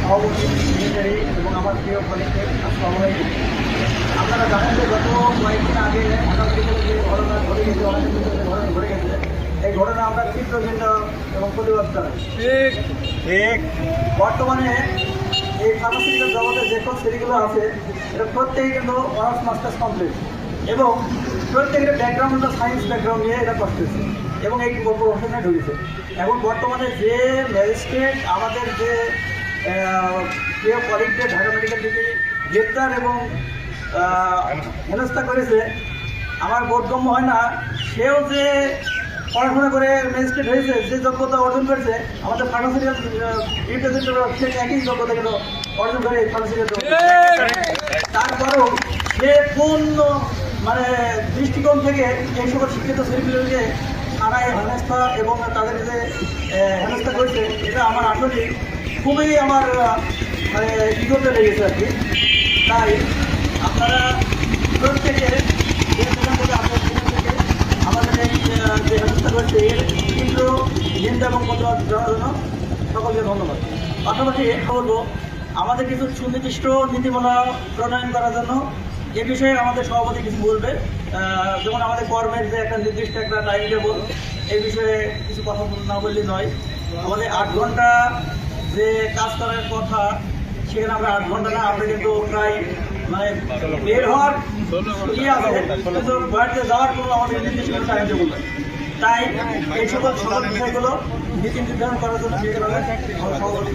সভাপতি সেক্রেটারি এবং আমার প্রিয় কলিগদের সবাই, আপনারা জানেন যে গত কয়েকদিন আগে ঢাকা মেডিকেলে যে ঘটনা ঘটে গেছে, অনেক ঘটনা ঘটে গেছে, এই ঘটনা আমরা তীব্র নিন্দা এবং প্রতিবাদ জানাই। ঠিক বর্তমানে এই ফার্মাসিউটিক্যাল জগতে যে সব সেরিগুলো আছে এটা প্রত্যেকেই কিন্তু অনার্স মাস্টার্স কমপ্লিট এবং প্রত্যেকের ব্যাকগ্রাউন্ড সায়েন্স ব্যাকগ্রাউন্ড নিয়ে এটা করতেছে এবং এই প্রফেশনে ঢুকেছে। এখন বর্তমানে যে ম্যাজিস্ট্রেট আমাদের যে প্রিয় কলিগদের ঢাকা মেডিকেল থেকে গ্রেপ্তার এবং হেনস্থা করেছে, আমার বোধগম্য হয় না সেও যে পড়াশোনা করে ম্যাজিস্ট্রেট হয়েছে, যে যোগ্যতা অর্জন করেছে আমাদের ফার্মাসিউটিক্যাল রিপ্রেজেন্টেটিভ সে একই যোগ্যতা কিন্তু অর্জন করে ফার্মাসিউটিক্যাল। তারপরেও সে কোন মানে দৃষ্টিকোণ থেকে এই সকল শিক্ষিত ছেলেগুলোকে থানায় হেনস্থা এবং তাদের যে হেনস্থা করেছে, এটা আমার আসলে খুবই আমার মানে ইগোতে লেগেছে আর কি। তাই আপনারা প্রত্যেকে আমাদের এই যে হেনস্থা করেছে এর তীব্র নিন্দা এবং প্রতিবাদ জানার জন্য সকলকে ধন্যবাদ। পাশাপাশি বলবো আমাদের কিছু সুনির্দিষ্ট নীতিমালা প্রণয়ন করার জন্য এ বিষয়ে আমাদের সভাপতি কিছু বলবে, যেমন আমাদের কর্মের যে একটা নির্দিষ্ট একটা টাইম টেবল, এই বিষয়ে কিছু কথা না বললে নয়। আমাদের 8 ঘন্টা যে কাজ করার কথা, সেখানে আমরা 8 ঘন্টা না, আমরা কিন্তু প্রায় মানে বের হওয়ার ইয়ে আছে, কিন্তু বাড়িতে যাওয়ার কোনো আমাদের নির্দিষ্ট টাইম টেবল নেই। তাই এই সকল বিষয়গুলো নীতি নির্ধারণ করার জন্য সভাপতি